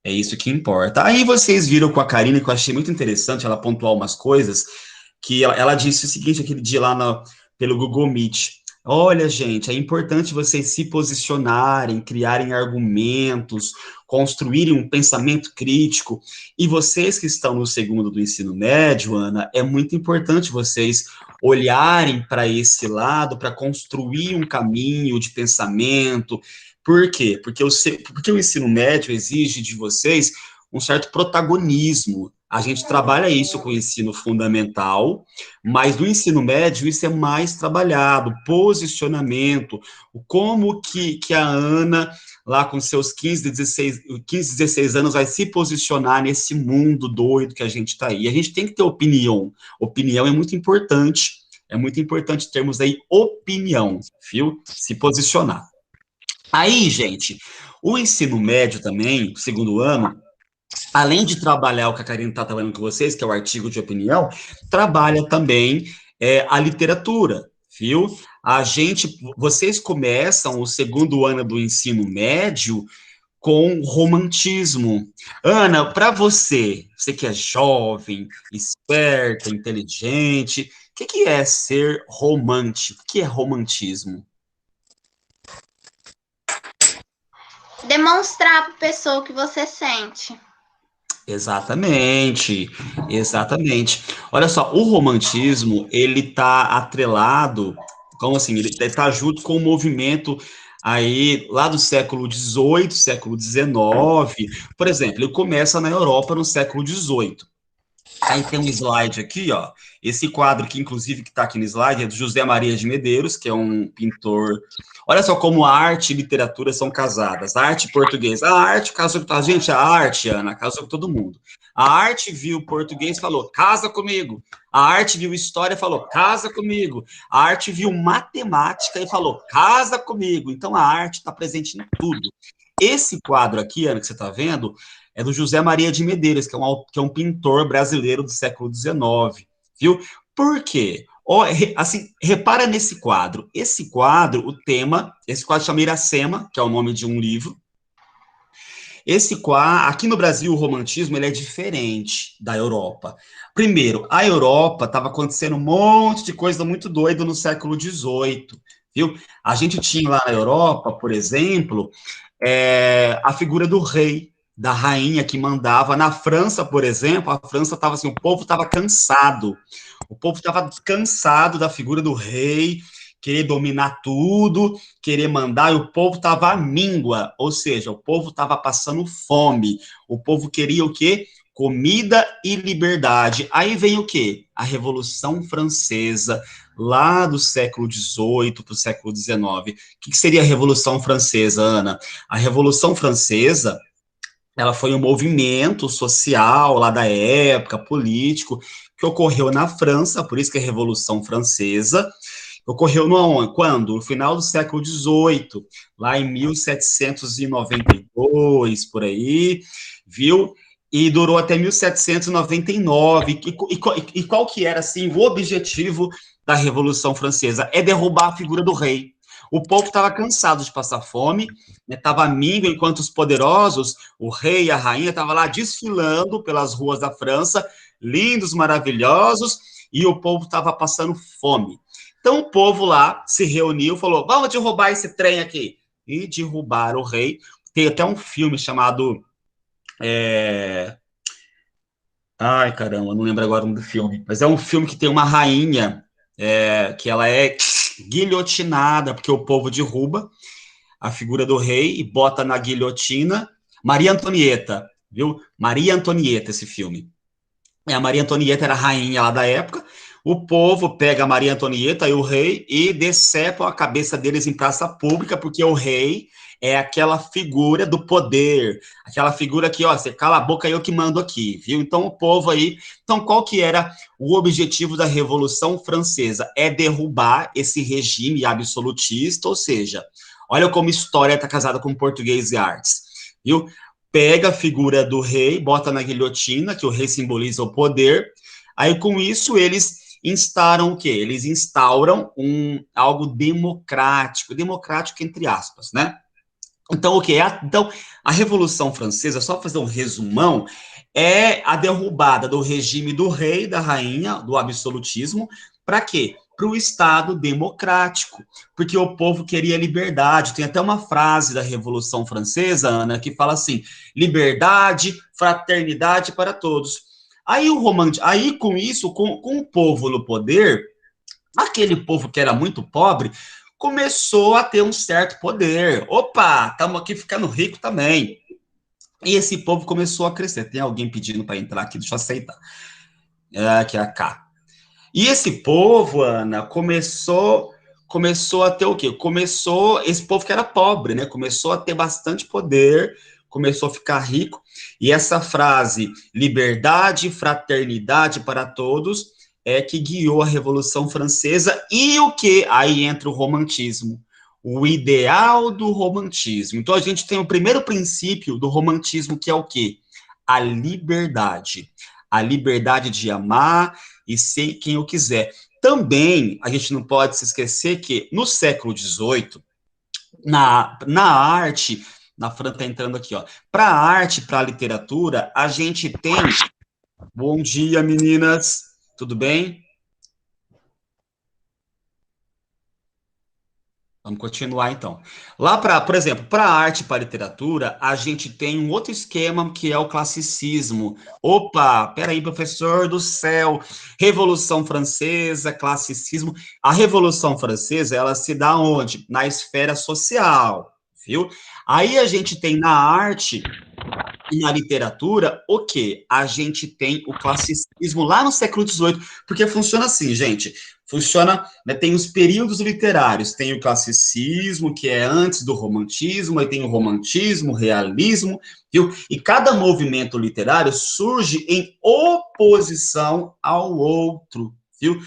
É isso que importa. Aí vocês viram com a Karine, que eu achei muito interessante, ela pontuou umas coisas, que ela disse o seguinte, aquele dia lá pelo Google Meet. Olha, gente, é importante vocês se posicionarem, criarem argumentos, construírem um pensamento crítico. E vocês que estão no segundo do ensino médio, Ana, é muito importante vocês olharem para esse lado, para construir um caminho de pensamento. Por quê? Porque o ensino médio exige de vocês um certo protagonismo. A gente trabalha isso com o ensino fundamental, mas no ensino médio isso é mais trabalhado, posicionamento, como que a Ana, lá com seus 15, 16 anos, vai se posicionar nesse mundo doido que a gente está aí. A gente tem que ter opinião. Opinião é muito importante termos aí opinião, viu? Se posicionar. Aí, gente, o ensino médio também, segundo ano, além de trabalhar o que a Karine está trabalhando com vocês, que é o artigo de opinião, trabalha também a literatura, viu? Vocês começam o segundo ano do ensino médio com romantismo. Ana, para você que é jovem, esperta, inteligente, o que é ser romântico? O que é romantismo? Demonstrar para a pessoa o que você sente. Exatamente, exatamente. Olha só, o romantismo, ele tá atrelado, como assim, ele tá junto com o movimento aí lá do século XVIII, século XIX. Por exemplo, ele começa na Europa no século XVIII. Aí tem um slide aqui, ó. Esse quadro que, inclusive, que está aqui no slide é do José Maria de Medeiros, que é um pintor. Olha só como a arte e literatura são casadas. A arte portuguesa. A arte casou com a gente, a arte, Ana, casou com todo mundo. A arte viu o português e falou, casa comigo. A arte viu história e falou, casa comigo. A arte viu matemática e falou, casa comigo. Então a arte está presente em tudo. Esse quadro aqui, Ana, que você está vendo, é do José Maria de Medeiros, que é um pintor brasileiro do século XIX, viu? Por quê? Assim, repara nesse quadro. Esse quadro chama Iracema, que é o nome de um livro. Esse quadro, aqui no Brasil, o romantismo ele é diferente da Europa. Primeiro, a Europa estava acontecendo um monte de coisa muito doida no século XVIII, viu? A gente tinha lá na Europa, por exemplo, a figura do rei, da rainha que mandava. Na França, por exemplo, a França estava assim, o povo estava cansado. O povo estava cansado da figura do rei, querer dominar tudo, querer mandar, e o povo estava à míngua, ou seja, o povo estava passando fome. O povo queria o quê? Comida e liberdade. Aí vem o quê? A Revolução Francesa, lá do século XVIII para o século XIX. O que seria a Revolução Francesa, Ana? A Revolução Francesa, ela foi um movimento social lá da época, político, que ocorreu na França, por isso que é a Revolução Francesa. Ocorreu quando? No final do século XVIII, lá em 1792, por aí, viu? E durou até 1799. E qual que era, assim, o objetivo da Revolução Francesa? É derrubar a figura do rei. O povo estava cansado de passar fome, estava né, míngua, enquanto os poderosos, o rei e a rainha, estavam lá desfilando pelas ruas da França, lindos, maravilhosos, e o povo estava passando fome. Então o povo lá se reuniu, falou: vamos derrubar esse trem aqui. E derrubaram o rei. Tem até um filme chamado. Ai, caramba, não lembro agora o nome do filme. Mas é um filme que tem uma rainha que ela é guilhotinada, porque o povo derruba a figura do rei e bota na guilhotina. Maria Antonieta, viu? Maria Antonieta, esse filme. A Maria Antonieta era a rainha lá da época. O povo pega a Maria Antonieta e o rei e decepam a cabeça deles em praça pública, porque o rei é aquela figura do poder, aquela figura que, ó, você cala a boca, eu que mando aqui, viu? Então o povo aí, então qual que era o objetivo da Revolução Francesa? É derrubar esse regime absolutista, ou seja, olha como história está casada com português e artes, viu? Pega a figura do rei, bota na guilhotina, que o rei simboliza o poder. Aí, com isso, eles instauram o quê? Eles instauram algo democrático, democrático entre aspas, né? Então, o que é? Então, a Revolução Francesa, só fazer um resumão, é a derrubada do regime do rei, da rainha, do absolutismo, para quê? Para o Estado democrático, porque o povo queria liberdade. Tem até uma frase da Revolução Francesa, Ana, que fala assim: liberdade, fraternidade para todos. Aí com isso, com o povo no poder, aquele povo que era muito pobre começou a ter um certo poder. Opa, estamos aqui ficando rico também. E esse povo começou a crescer. Tem alguém pedindo para entrar aqui, deixa eu aceitar. É, que é a K. E esse povo, Ana, começou a ter o quê? Esse povo que era pobre, né? Começou a ter bastante poder, começou a ficar rico. E essa frase, liberdade, fraternidade para todos, é que guiou a Revolução Francesa e o que? Aí entra o romantismo. O ideal do romantismo. Então a gente tem o primeiro princípio do romantismo, que é o quê? A liberdade. A liberdade de amar e ser quem eu quiser. Também, a gente não pode se esquecer que no século XVIII, na arte, na Fran está entrando aqui, ó, para a arte, para a literatura, a gente tem. Bom dia, meninas, tudo bem? Vamos continuar então. Lá para, por exemplo, para a arte e para a literatura, a gente tem um outro esquema que é o classicismo. Opa, peraí, professor do céu. Revolução Francesa, classicismo. A Revolução Francesa, ela se dá onde? Na esfera social, viu? Aí a gente tem na arte e na literatura, o quê? A gente tem o classicismo lá no século XVIII, porque funciona assim, gente. Funciona, né, tem os períodos literários, tem o classicismo, que é antes do romantismo, aí tem o romantismo, o realismo, viu? E cada movimento literário surge em oposição ao outro, viu?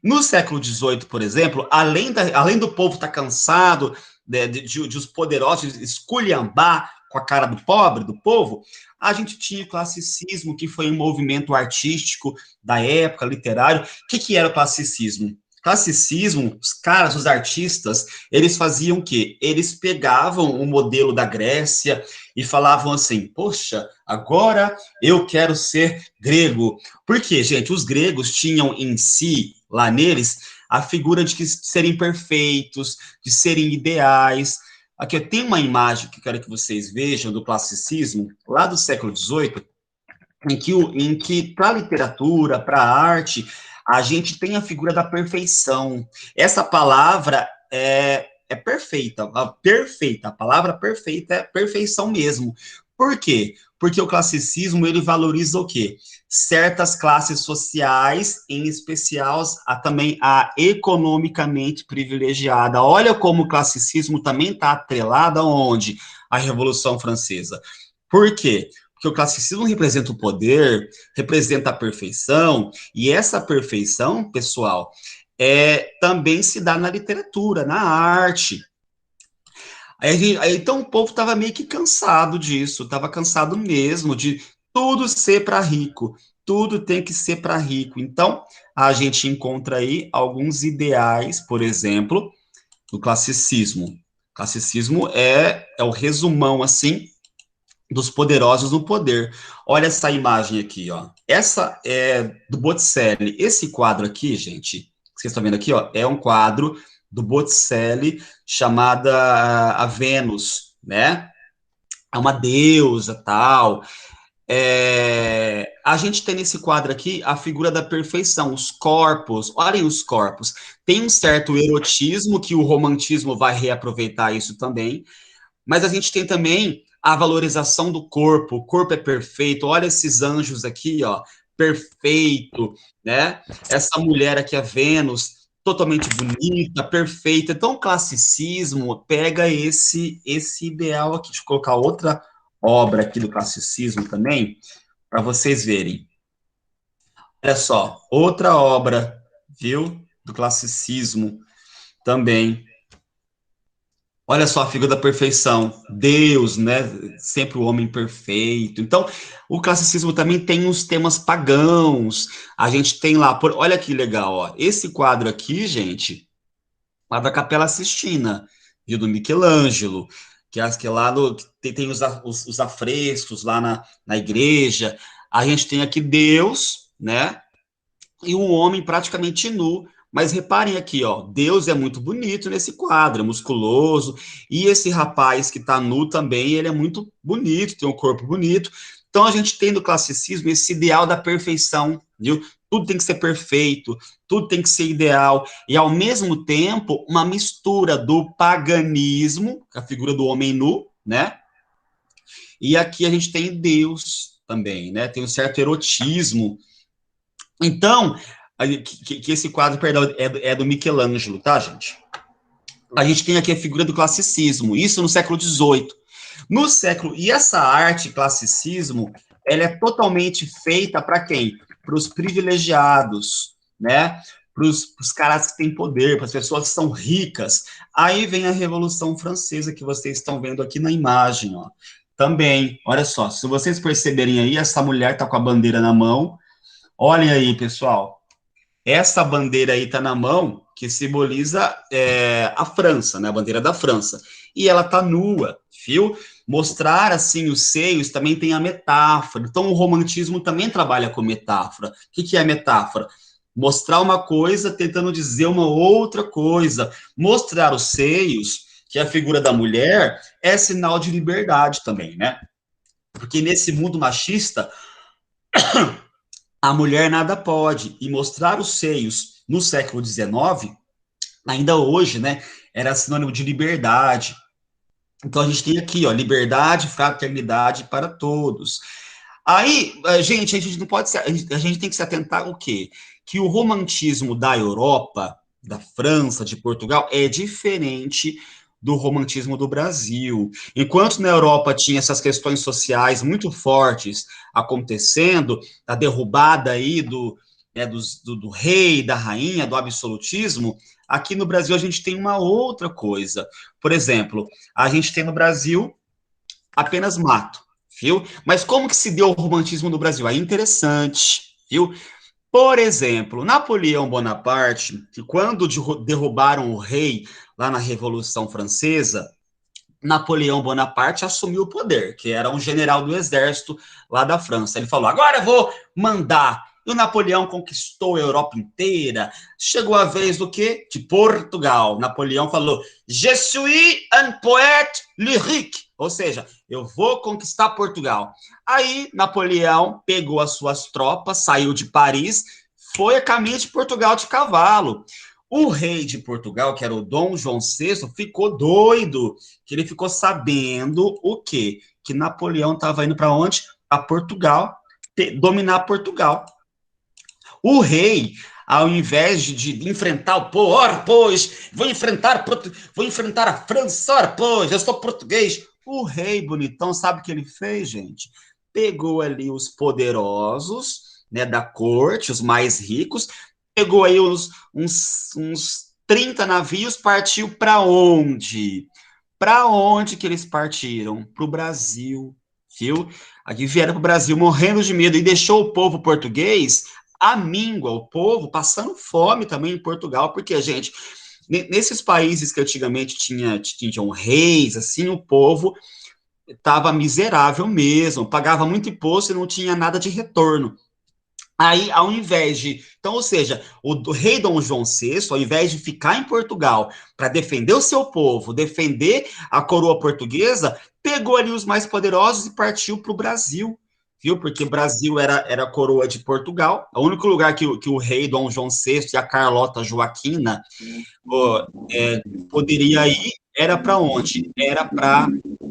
No século XVIII, por exemplo, além do povo estar cansado de os poderosos esculhambar com a cara do pobre, do povo, a gente tinha o classicismo, que foi um movimento artístico da época, literário. O que era o classicismo? Classicismo, os caras, os artistas, eles faziam o quê? Eles pegavam o modelo da Grécia e falavam assim: poxa, agora eu quero ser grego. Por quê, gente? Os gregos tinham em si, lá neles, a figura de serem perfeitos, de serem ideais. Aqui eu tenho uma imagem que eu quero que vocês vejam do classicismo, lá do século XVIII, em que para a literatura, para a arte, a gente tem a figura da perfeição. Essa palavra é perfeita, perfeita, a palavra perfeita é perfeição mesmo. Por quê? Porque o classicismo, ele valoriza o quê? Certas classes sociais, em especial também a economicamente privilegiada. Olha como o classicismo também está atrelado aonde? A Revolução Francesa. Por quê? Porque o classicismo representa o poder, representa a perfeição, e essa perfeição, pessoal, também se dá na literatura, na arte. Então o povo estava meio que cansado disso, estava cansado mesmo de tudo ser para rico, tudo tem que ser para rico. Então a gente encontra aí alguns ideais, por exemplo, do classicismo. Classicismo é o resumão, assim, dos poderosos no poder. Olha essa imagem aqui, ó. Essa é do Botticelli. Esse quadro aqui, gente, que vocês estão vendo aqui, ó, é um quadro do Botticelli chamada a Vênus, né? É uma deusa, tal. A gente tem nesse quadro aqui a figura da perfeição, os corpos, olhem os corpos. Tem um certo erotismo que o romantismo vai reaproveitar isso também, mas a gente tem também a valorização do corpo. O corpo é perfeito. Olha esses anjos aqui, ó, perfeito, né? Essa mulher aqui, a Vênus, totalmente bonita, perfeita. Então, o classicismo pega esse ideal aqui. Deixa eu colocar outra obra aqui do classicismo também, para vocês verem. Olha só, outra obra, viu? Do classicismo também. Olha só a figura da perfeição, Deus, né? Sempre o homem perfeito. Então, o classicismo também tem uns temas pagãos. A gente tem lá, olha que legal, ó. Esse quadro aqui, gente, lá da Capela Sistina, viu, do Michelangelo, que lá tem os afrescos lá na igreja. A gente tem aqui Deus, né? E um homem praticamente nu. Mas reparem aqui, ó, Deus é muito bonito nesse quadro, é musculoso, e esse rapaz que está nu também, ele é muito bonito, tem um corpo bonito. Então a gente tem no classicismo esse ideal da perfeição, viu? Tudo tem que ser perfeito, tudo tem que ser ideal, e ao mesmo tempo uma mistura do paganismo, a figura do homem nu, né? E aqui a gente tem Deus também, né? Tem um certo erotismo. Então, que esse quadro, perdão, é do Michelangelo, tá, gente? A gente tem aqui a figura do classicismo, isso no século XVIII. No século, e essa arte classicismo, ela é totalmente feita para quem? Para os privilegiados, né? Para os caras que têm poder, para as pessoas que são ricas. Aí vem a Revolução Francesa, que vocês estão vendo aqui na imagem, ó. Também, olha só, se vocês perceberem aí, essa mulher está com a bandeira na mão. Olhem aí, pessoal. Essa bandeira aí está na mão, que simboliza a França, né? A bandeira da França. E ela está nua, viu? Mostrar, assim, os seios também tem a metáfora. Então, o romantismo também trabalha com metáfora. O que é a metáfora? Mostrar uma coisa tentando dizer uma outra coisa. Mostrar os seios, que é a figura da mulher, é sinal de liberdade também, né? Porque nesse mundo machista, a mulher nada pode, e mostrar os seios no século XIX, ainda hoje, né, era sinônimo de liberdade. Então a gente tem aqui, ó, liberdade, fraternidade para todos. Aí, gente, a gente não pode a gente tem que se atentar ao quê? Que o romantismo da Europa, da França, de Portugal, é diferente do romantismo do Brasil. Enquanto na Europa tinha essas questões sociais muito fortes acontecendo, a derrubada aí do rei, da rainha, do absolutismo, aqui no Brasil a gente tem uma outra coisa. Por exemplo, a gente tem no Brasil apenas mato, viu? Mas como que se deu o romantismo no Brasil? É interessante, viu? Por exemplo, Napoleão Bonaparte, que quando derrubaram o rei lá na Revolução Francesa, Napoleão Bonaparte assumiu o poder, que era um general do exército lá da França. Ele falou: agora eu vou mandar. E o Napoleão conquistou a Europa inteira. Chegou a vez do quê? De Portugal. Napoleão falou: Je suis un poète lyrique. Ou seja, eu vou conquistar Portugal. Aí Napoleão pegou as suas tropas, saiu de Paris, foi a caminho de Portugal de cavalo. O rei de Portugal, que era o Dom João VI, ficou doido, que ele ficou sabendo o quê? Que Napoleão estava indo para onde? Para Portugal, dominar Portugal. O rei, ao invés de enfrentar o povo, ora, pois, vou enfrentar a França, ora, pois, eu sou português. O rei bonitão, sabe o que ele fez, gente? Pegou ali os poderosos, né, da corte, os mais ricos, pegou aí uns 30 navios, partiu para onde? Para onde que eles partiram? Para o Brasil, viu? Aqui vieram para o Brasil morrendo de medo e deixou o povo português à míngua, o povo passando fome também em Portugal, porque, gente, nesses países que antigamente tinham reis, assim, o povo estava miserável mesmo, pagava muito imposto e não tinha nada de retorno. Aí, ao invés de. Então, ou seja, o rei Dom João VI, ao invés de ficar em Portugal para defender o seu povo, defender a coroa portuguesa, pegou ali os mais poderosos e partiu para o Brasil, viu? Porque o Brasil era a coroa de Portugal. O único lugar que o rei Dom João VI e a Carlota Joaquina poderia ir era para onde? Era para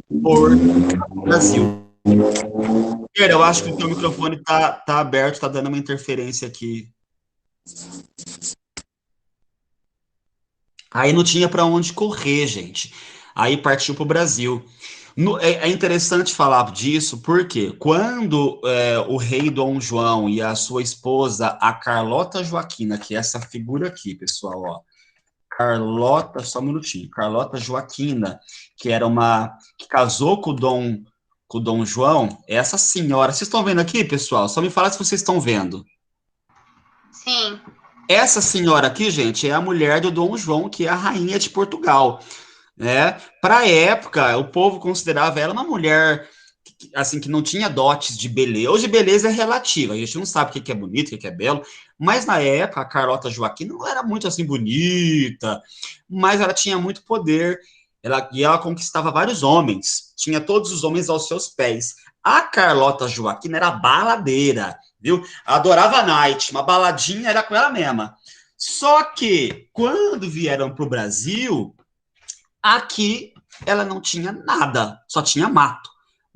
o Brasil. Pera, eu acho que o teu microfone tá aberto, tá dando uma interferência aqui. Aí não tinha para onde correr, gente. Aí partiu para o Brasil. É interessante falar disso, porque quando o rei Dom João e a sua esposa, a Carlota Joaquina, que é essa figura aqui, pessoal, ó. Carlota, só um minutinho. Carlota Joaquina, que era que casou com o Dom João, essa senhora. Vocês estão vendo aqui, pessoal? Só me fala se vocês estão vendo. Sim. Essa senhora aqui, gente, é a mulher do Dom João, que é a rainha de Portugal. né? Para a época, o povo considerava ela uma mulher assim que não tinha dotes de beleza. Hoje beleza é relativa, a gente não sabe o que é bonito, o que é belo, mas na época a Carlota Joaquim não era muito assim bonita, mas ela tinha muito poder. Ela conquistava vários homens, tinha todos os homens aos seus pés. A Carlota Joaquim era baladeira, viu? Adorava a night, uma baladinha era com ela mesma. Só que quando vieram para o Brasil, aqui ela não tinha nada, só tinha mato.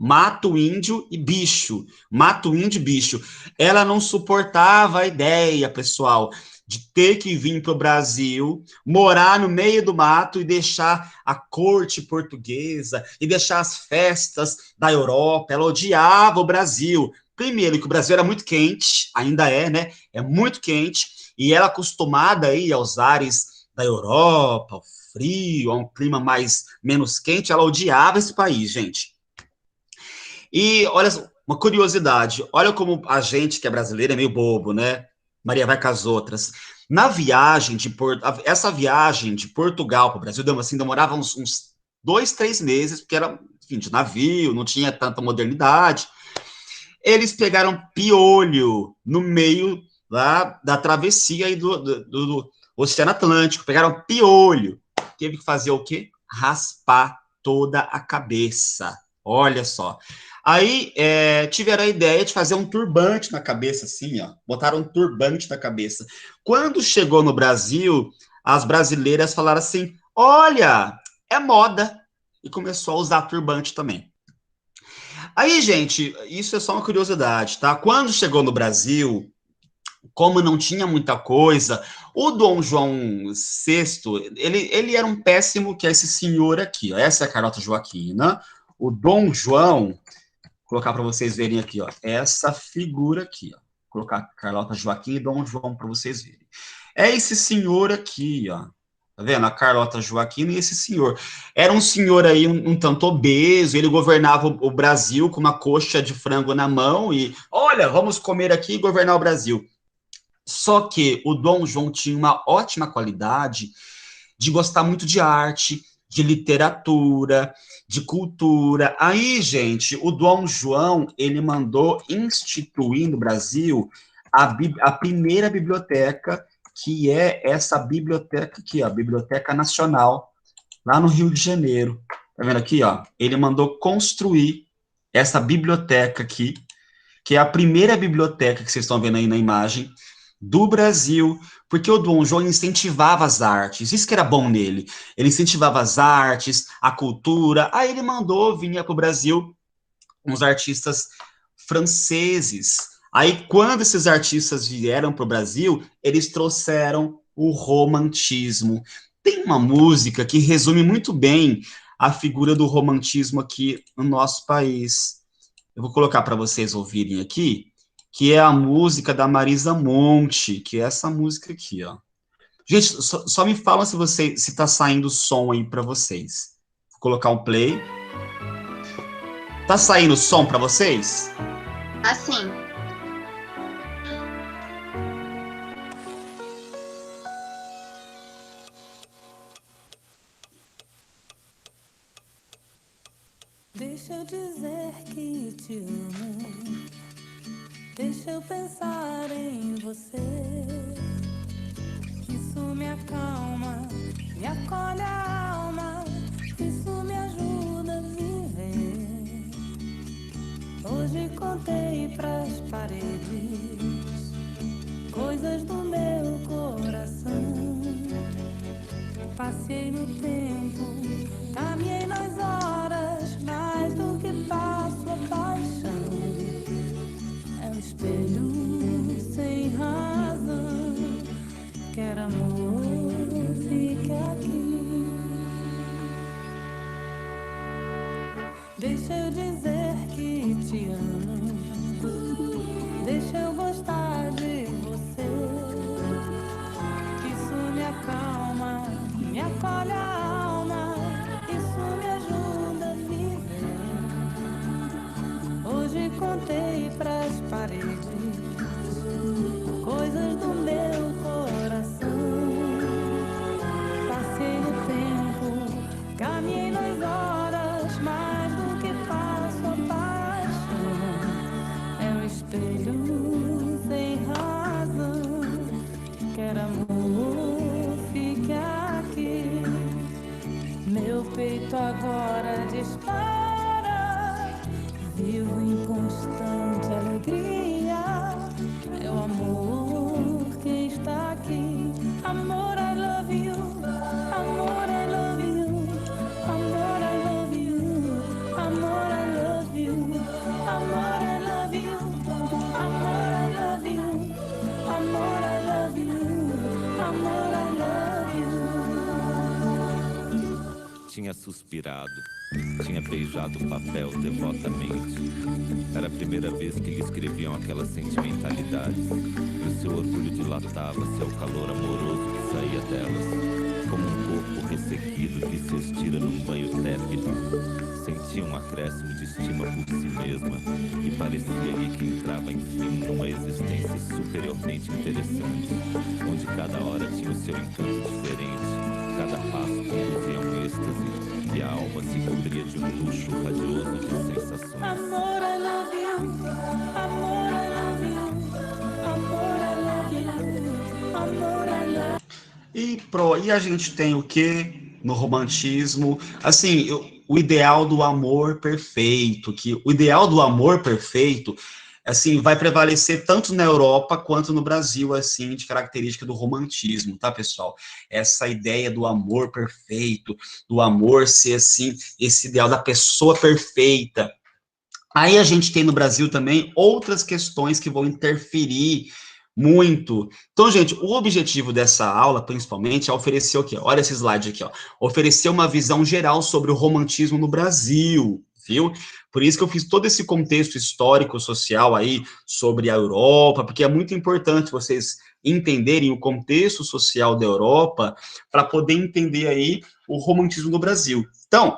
Mato, índio e bicho. Mato, índio e bicho. Ela não suportava a ideia, pessoal, de ter que vir para o Brasil, morar no meio do mato e deixar a corte portuguesa e deixar as festas da Europa. Ela odiava o Brasil. Primeiro, que o Brasil era muito quente, ainda é, né? É muito quente. E ela acostumada aí aos ares da Europa, ao frio, a um clima mais menos quente, ela odiava esse país, gente. E olha, uma curiosidade, olha como a gente que é brasileiro é meio bobo, né? Maria vai com as outras. Na viagem de essa viagem de Portugal para o Brasil, assim, demorava uns 2, 3 meses, porque era, enfim, de navio, não tinha tanta modernidade. Eles pegaram piolho no meio lá da travessia aí do Oceano Atlântico, pegaram piolho. Teve que fazer o quê? Raspar toda a cabeça. Olha só. Aí tiveram a ideia de fazer um turbante na cabeça, assim, ó. Botaram um turbante na cabeça. Quando chegou no Brasil, as brasileiras falaram assim: olha, é moda. E começou a usar turbante também. Aí, gente, isso é só uma curiosidade, tá? Quando chegou no Brasil, como não tinha muita coisa, o Dom João VI, ele era um péssimo, que é esse senhor aqui, ó. Essa é a Carlota Joaquina. O Dom João, vou colocar para vocês verem aqui, ó, essa figura aqui, ó. Vou colocar Carlota Joaquim e Dom João para vocês verem. É esse senhor aqui, ó. Tá vendo? A Carlota Joaquina e esse senhor. Era um senhor aí, um tanto obeso, ele governava o Brasil com uma coxa de frango na mão e, olha, vamos comer aqui e governar o Brasil. Só que o Dom João tinha uma ótima qualidade de gostar muito de arte, de literatura, de cultura. Aí, gente, o Dom João, ele mandou instituir no Brasil a primeira biblioteca, que é essa biblioteca aqui, ó, Biblioteca Nacional, lá no Rio de Janeiro. Tá vendo aqui, ó? Ele mandou construir essa biblioteca aqui, que é a primeira biblioteca que vocês estão vendo aí na imagem, do Brasil, porque o Dom João incentivava as artes, isso que era bom nele, ele incentivava as artes, a cultura, aí ele mandou, vinha para o Brasil, uns artistas franceses, aí quando esses artistas vieram para o Brasil, eles trouxeram o romantismo. Tem uma música que resume muito bem a figura do romantismo aqui no nosso país. Eu vou colocar para vocês ouvirem aqui, que é a música da Marisa Monte, que é essa música aqui, ó. Gente, só me fala se tá saindo som aí para vocês. Vou colocar um play. Tá saindo som para vocês? Assim. Deixa eu dizer que te amo. Deixa eu pensar em você. Isso me acalma, me acolhe a alma. Isso me ajuda a viver. Hoje contei pras paredes coisas do meu coração. Passei no tempo, caminhei nas horas, mais do que passo a paixão. É um espelho sem razão, quer amor, fique aqui. Deixa eu dizer que te amo, deixa eu gostar de você. Isso me acalma, me acolhe a alma, isso me ajuda a viver. Hoje contei pras paredes coisas do meu coração. Passei o tempo, espelho sem razão. Quer amor, fique aqui. Meu peito agora dispara. Vivo em constante alegria. Meu amor que está aqui. Amor, I love you. Amor, I love you. Amor, I love you. Amor, I love you. Amor, I love you. Amor, I love you. Amor, I love you. Amor, I love you. Tinha suspirado, tinha beijado o papel devotamente. Era a primeira vez que lhe escreviam aquelas sentimentalidades. E o seu orgulho dilatava-se ao calor amoroso que saía delas. Como um corpo ressequido que se estira num banho tépido. Sentia um acréscimo de estima por si mesma. E parecia-lhe que entrava, enfim, numa existência superiormente interessante. Onde cada hora tinha o seu encanto diferente. Cada passo conduzia a um êxtase. E a alma se cobria de um luxo radioso de sensações. Amor, I love you. Amor, I love you. Amor, I love you. Amor, I love you. E a gente tem o que no romantismo? Assim, o ideal do amor perfeito, que o ideal do amor perfeito, assim, vai prevalecer tanto na Europa quanto no Brasil, assim, de característica do romantismo, tá, pessoal? Essa ideia do amor perfeito, do amor ser, assim, esse ideal da pessoa perfeita. Aí a gente tem no Brasil também outras questões que vão interferir muito. Então, gente, o objetivo dessa aula, principalmente, é oferecer o quê? Olha esse slide aqui, ó. Oferecer uma visão geral sobre o romantismo no Brasil, viu? Por isso que eu fiz todo esse contexto histórico, social aí, sobre a Europa, porque é muito importante vocês entenderem o contexto social da Europa para poder entender aí o romantismo no Brasil. Então,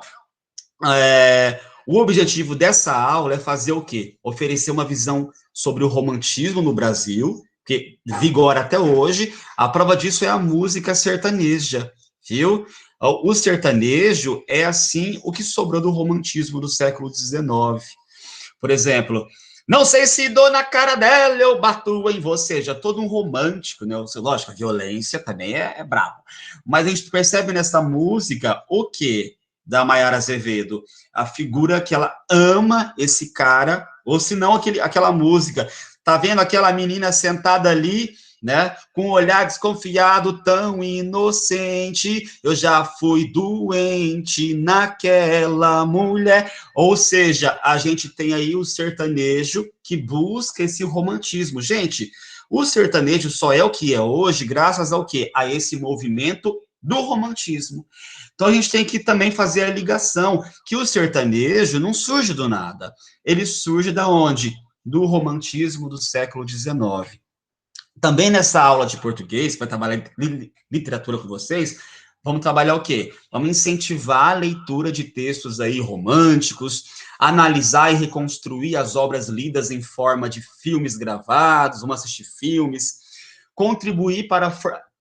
o objetivo dessa aula é fazer o quê? Oferecer uma visão sobre o romantismo no Brasil, que vigora até hoje. A prova disso é a música sertaneja, viu? O sertanejo é, assim, o que sobrou do romantismo do século XIX. Por exemplo, não sei se dou na cara dela, eu bato em você. Já todo um romântico, né? Lógico, a violência também é brabo. Mas a gente percebe nessa música o quê? Da Maiara Azevedo, a figura que ela ama esse cara, ou se não, aquela música, tá vendo aquela menina sentada ali, né, com um olhar desconfiado, tão inocente, eu já fui doente naquela mulher, ou seja, a gente tem aí o sertanejo que busca esse romantismo. Gente, o sertanejo só é o que é hoje graças ao quê? A esse movimento do romantismo. Então, a gente tem que também fazer a ligação, que o sertanejo não surge do nada. Ele surge da onde? Do romantismo do século XIX. Também nessa aula de português, para trabalhar literatura com vocês, vamos trabalhar o quê? Vamos incentivar a leitura de textos aí românticos, analisar e reconstruir as obras lidas em forma de filmes gravados, vamos assistir filmes, contribuir para,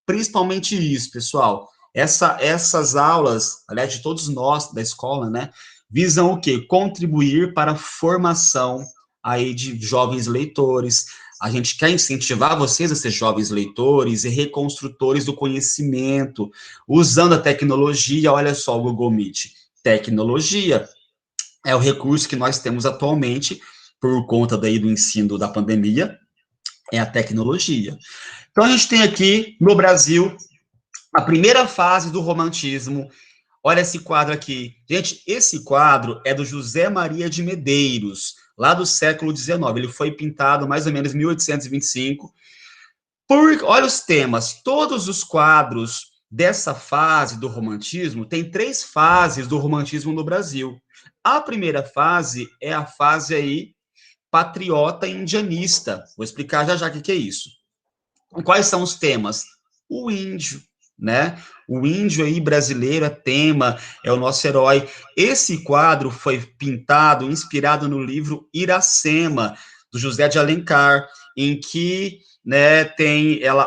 principalmente isso, pessoal, essas aulas, aliás, de todos nós da escola, né, visam o quê? Contribuir para a formação aí de jovens leitores. A gente quer incentivar vocês a ser jovens leitores e reconstrutores do conhecimento, usando a tecnologia. Olha só o Google Meet. Tecnologia é o recurso que nós temos atualmente, por conta daí do ensino da pandemia, é a tecnologia. Então, a gente tem aqui, no Brasil, a primeira fase do romantismo. Olha esse quadro aqui. Gente, esse quadro é do José Maria de Medeiros, lá do século XIX. Ele foi pintado mais ou menos em 1825. Olha os temas. Todos os quadros dessa fase do romantismo, tem 3 fases do romantismo no Brasil. A primeira fase é a fase aí patriota indianista. Vou explicar já já o que é isso. Quais são os temas? O índio, né? O índio aí brasileiro é tema, é o nosso herói. Esse quadro foi pintado, inspirado no livro Iracema, do José de Alencar, em que, né,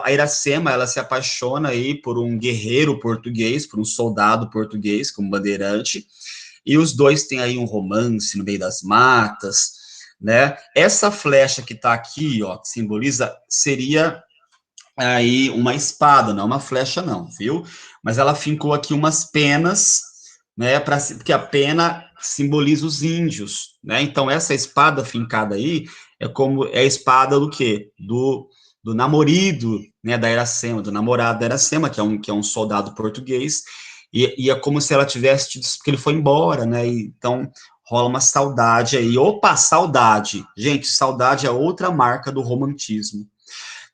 a Iracema, ela se apaixona aí por um guerreiro português, por um soldado português, como bandeirante, e os dois têm aí um romance no meio das matas. né? Essa flecha que está aqui, ó, que simboliza, seria aí uma espada, não uma flecha não, viu? Mas ela fincou aqui umas penas, né, porque a pena simboliza os índios, né? Então essa espada fincada aí é a espada do quê? Do namorado, né, da Iracema, do namorado da Iracema, que é um soldado português, e é como se ela tivesse tido, porque ele foi embora, né? Então rola uma saudade aí. Opa, saudade. Gente, saudade é outra marca do romantismo.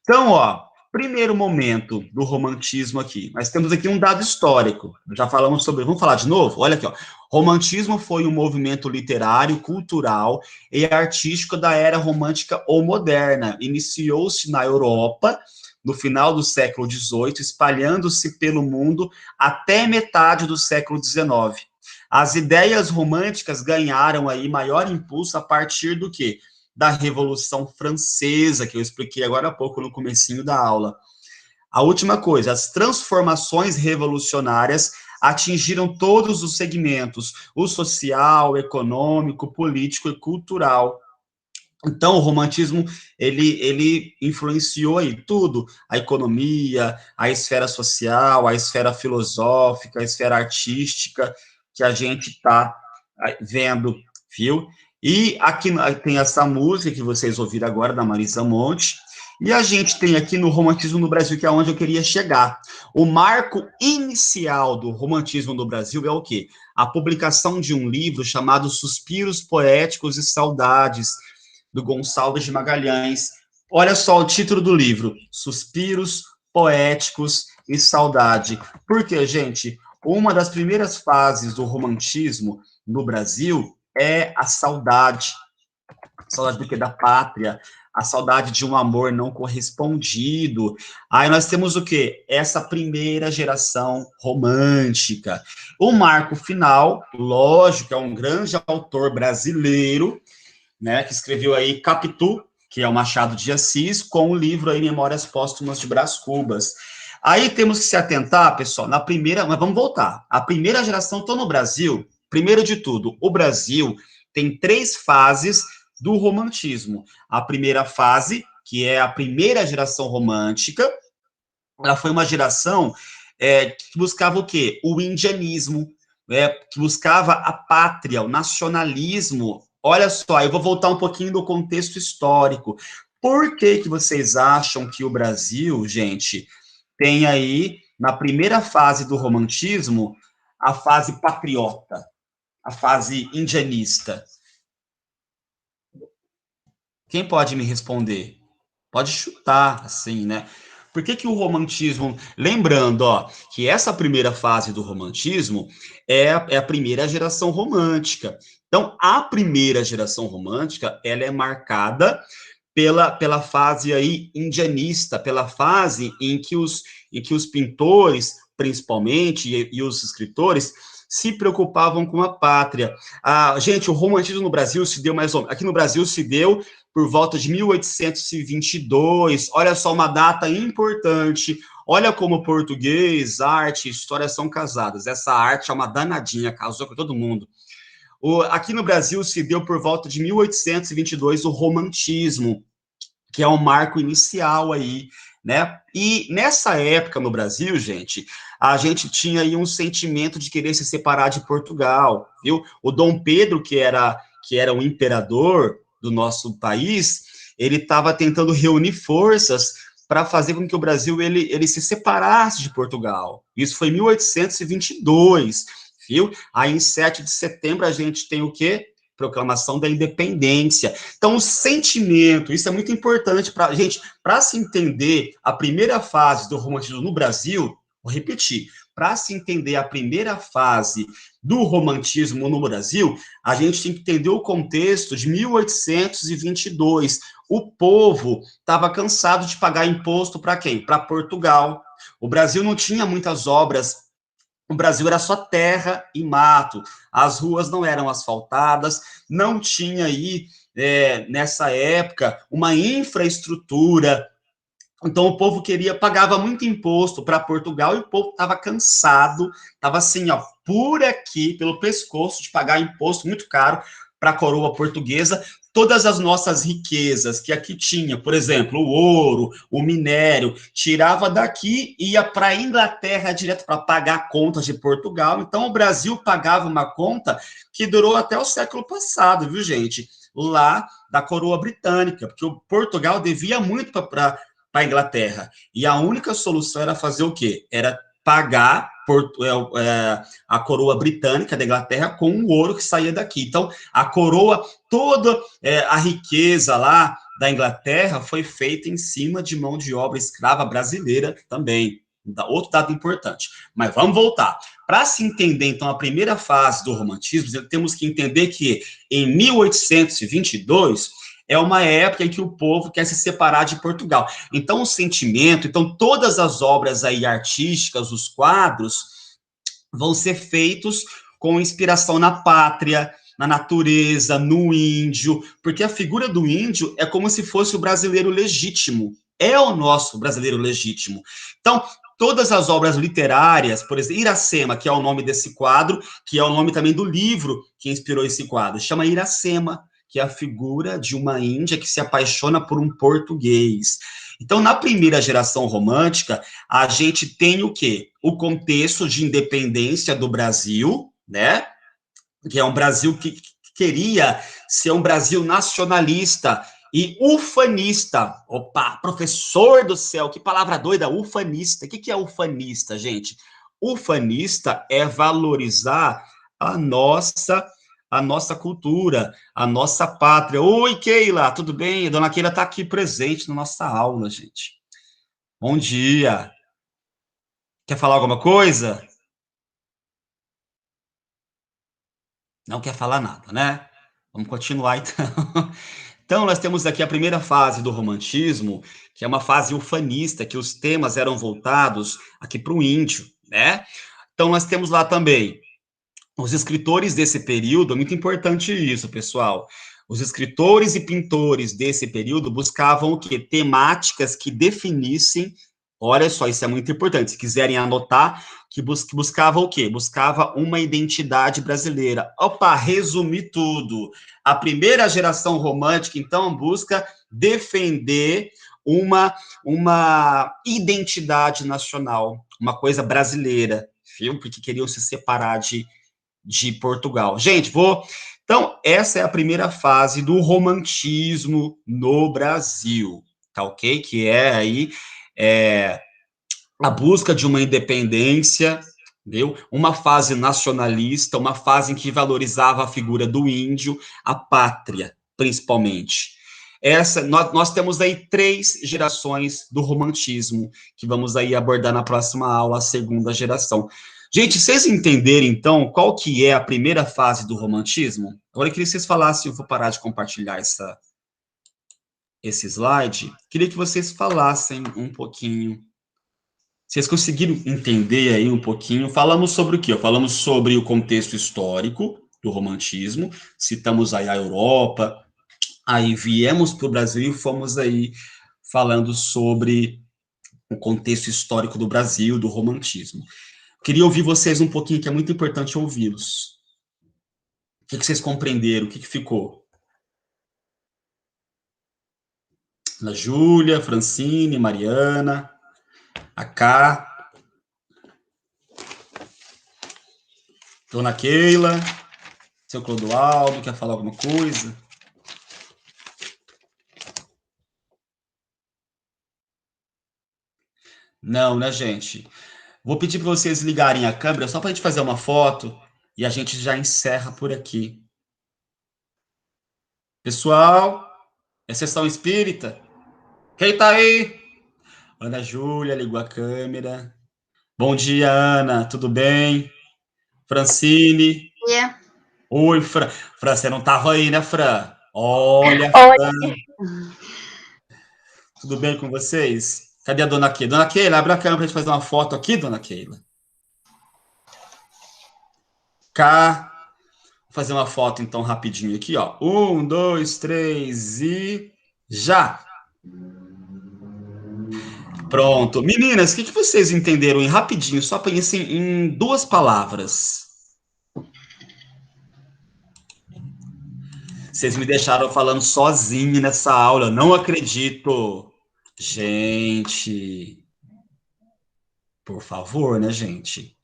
Então, ó, primeiro momento do romantismo aqui. Nós temos aqui um dado histórico. Já falamos sobre. Vamos falar de novo? Olha aqui, ó. Romantismo foi um movimento literário, cultural e artístico da era romântica ou moderna. Iniciou-se na Europa no final do século XVIII, espalhando-se pelo mundo até metade do século XIX. As ideias românticas ganharam aí maior impulso a partir do quê? Da Revolução Francesa, que eu expliquei agora há pouco no comecinho da aula. A última coisa, as transformações revolucionárias atingiram todos os segmentos, o social, econômico, político e cultural. Então, o romantismo, ele influenciou aí tudo, a economia, a esfera social, a esfera filosófica, a esfera artística, que a gente está vendo, viu? E aqui tem essa música que vocês ouviram agora, da Marisa Monte, e a gente tem aqui no romantismo no Brasil, que é onde eu queria chegar. O marco inicial do romantismo no Brasil é o quê? A publicação de um livro chamado Suspiros Poéticos e Saudades, do Gonçalves de Magalhães. Olha só o título do livro, Suspiros Poéticos e Saudade. Porque, gente, uma das primeiras fases do romantismo no Brasil é a saudade. Saudade do quê? Da pátria, a saudade de um amor não correspondido. Aí nós temos o quê? Essa primeira geração romântica. O marco final, lógico, é um grande autor brasileiro, né, que escreveu aí Capitu, que é o Machado de Assis, com o livro aí Memórias Póstumas de Brás Cubas. Aí temos que se atentar, pessoal, na primeira, mas vamos voltar. A primeira geração, então, no Brasil, primeiro de tudo, o Brasil tem 3 fases do romantismo. A primeira fase, que é a primeira geração romântica, ela foi uma geração que buscava o quê? O indianismo, que buscava a pátria, o nacionalismo. Olha só, eu vou voltar um pouquinho do contexto histórico. Por que vocês acham que o Brasil, gente, tem aí, na primeira fase do romantismo, a fase patriota, a fase indianista? Quem pode me responder? Pode chutar, assim, né? Por que o romantismo... Lembrando, ó, que essa primeira fase do romantismo é a primeira geração romântica. Então, a primeira geração romântica, ela é marcada pela fase aí indianista, pela fase em que os pintores, principalmente, e os escritores, se preocupavam com a pátria. Gente, o romantismo no Brasil se deu mais ou menos... Aqui no Brasil se deu por volta de 1822. Olha só, uma data importante. Olha como português, arte e história são casadas. Essa arte é uma danadinha, casou com todo mundo. Aqui no Brasil se deu por volta de 1822 o romantismo, que é um marco inicial aí, né? E nessa época no Brasil, gente, a gente tinha aí um sentimento de querer se separar de Portugal, viu? O Dom Pedro, que era o imperador do nosso país, ele estava tentando reunir forças para fazer com que o Brasil ele se separasse de Portugal. Isso foi em 1822, viu? Aí em 7 de setembro a gente tem o quê? Proclamação da independência. Então, o sentimento, isso é muito importante para a gente, para se entender a primeira fase do romantismo no Brasil, vou repetir, para se entender a primeira fase do romantismo no Brasil, a gente tem que entender o contexto de 1822. O povo estava cansado de pagar imposto para quem? Para Portugal. O Brasil não tinha muitas obras. O Brasil era só terra e mato, as ruas não eram asfaltadas, não tinha aí, nessa época, uma infraestrutura. Então, o povo pagava muito imposto para Portugal, e o povo estava cansado, estava assim, ó, por aqui, pelo pescoço, de pagar imposto muito caro para a coroa portuguesa, todas as nossas riquezas que aqui tinha, por exemplo, o ouro, o minério, tirava daqui, ia para a Inglaterra direto para pagar contas de Portugal. Então, o Brasil pagava uma conta que durou até o século passado, viu, gente? Lá da coroa britânica, porque o Portugal devia muito para a Inglaterra. E a única solução era fazer o quê? Era pagar a coroa britânica da Inglaterra com o ouro que saía daqui. Então, a coroa, toda a riqueza lá da Inglaterra foi feita em cima de mão de obra escrava brasileira também. Outro dado importante. Mas vamos voltar. Para se entender, então, a primeira fase do romantismo, temos que entender que em 1822 é uma época em que o povo quer se separar de Portugal. Então, o sentimento, então, todas as obras aí artísticas, os quadros, vão ser feitos com inspiração na pátria, na natureza, no índio, porque a figura do índio é como se fosse o brasileiro legítimo. É o nosso brasileiro legítimo. Então, todas as obras literárias, por exemplo, Iracema, que é o nome desse quadro, que é o nome também do livro que inspirou esse quadro, chama Iracema, que é a figura de uma índia que se apaixona por um português. Então, na primeira geração romântica, a gente tem o quê? O contexto de independência do Brasil, né? Que é um Brasil que queria ser um Brasil nacionalista e ufanista. Opa, professor do céu, que palavra doida, ufanista. O que é ufanista, gente? Ufanista é valorizar a nossa cultura, a nossa pátria. Oi, Keila, tudo bem? A dona Keila está aqui presente na nossa aula, gente. Bom dia. Quer falar alguma coisa? Não quer falar nada, né? Vamos continuar, então. Então, nós temos aqui a primeira fase do romantismo, que é uma fase ufanista, que os temas eram voltados aqui para o índio, né? Então, nós temos lá também os escritores desse período, é muito importante isso, pessoal. Os escritores e pintores desse período buscavam o quê? Temáticas que definissem, olha só, isso é muito importante, se quiserem anotar, que buscava o quê? Buscava uma identidade brasileira. Opa, resumi tudo. A primeira geração romântica, então, busca defender uma identidade nacional, uma coisa brasileira, viu? Porque queriam se separar de Portugal. Gente, Então, essa é a primeira fase do romantismo no Brasil, tá ok? Que é aí a busca de uma independência, entendeu? Uma fase nacionalista, uma fase em que valorizava a figura do índio, a pátria, principalmente. Nós temos aí 3 gerações do romantismo, que vamos aí abordar na próxima aula, a segunda geração. Gente, vocês entenderem, então, qual que é a primeira fase do romantismo? Agora eu queria que vocês falassem, eu vou parar de compartilhar esse slide, queria que vocês falassem um pouquinho. Vocês conseguiram entender aí um pouquinho? Falamos sobre o quê? Falamos sobre o contexto histórico do romantismo, citamos aí a Europa, aí viemos para o Brasil e fomos aí falando sobre o contexto histórico do Brasil, do romantismo. Queria ouvir vocês um pouquinho, que é muito importante ouvi-los. O que vocês compreenderam? O que ficou? Ana Júlia, Francine, Mariana, a Cá, Dona Keila, seu Clodoaldo, quer falar alguma coisa? Não, né, gente? Vou pedir para vocês ligarem a câmera só para a gente fazer uma foto e a gente já encerra por aqui. Pessoal, é sessão espírita? Quem tá aí? Ana Júlia ligou a câmera. Bom dia, Ana, tudo bem? Francine. Yeah. Oi, Fran. Fran, você não estava aí, né, Fran? Olha, Oi. Fran. Tudo bem com vocês? Cadê a dona Keila? Dona Keila, abre a câmera para a gente fazer uma foto aqui, dona Keila. Cá. Vou fazer uma foto, então, rapidinho aqui, ó. 1, 2, 3 e... já! Pronto. Meninas, o que vocês entenderam em rapidinho? Só pensem em 2 palavras. Vocês me deixaram falando sozinho nessa aula. Não acredito. Gente, por favor, né, gente?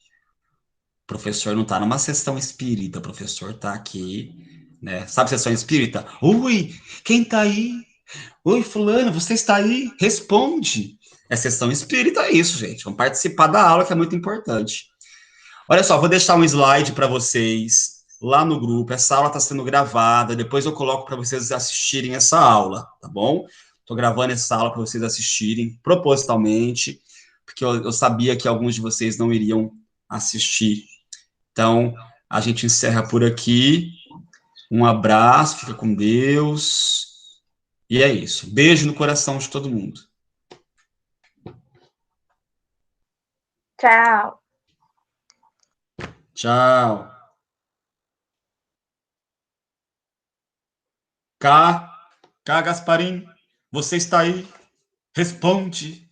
O professor não tá numa sessão espírita, o professor tá aqui, né? Sabe sessão espírita? Oi, quem tá aí? Oi, fulano, você está aí? Responde. É sessão espírita, é isso, gente. Vamos participar da aula, que é muito importante. Olha só, vou deixar um slide para vocês lá no grupo. Essa aula está sendo gravada, depois eu coloco para vocês assistirem essa aula, tá bom? Estou gravando essa aula para vocês assistirem, propositalmente, porque eu sabia que alguns de vocês não iriam assistir. Então, a gente encerra por aqui. Um abraço, fica com Deus. E é isso. Beijo no coração de todo mundo. Tchau. Tchau. K Gasparim, você está aí? Responde.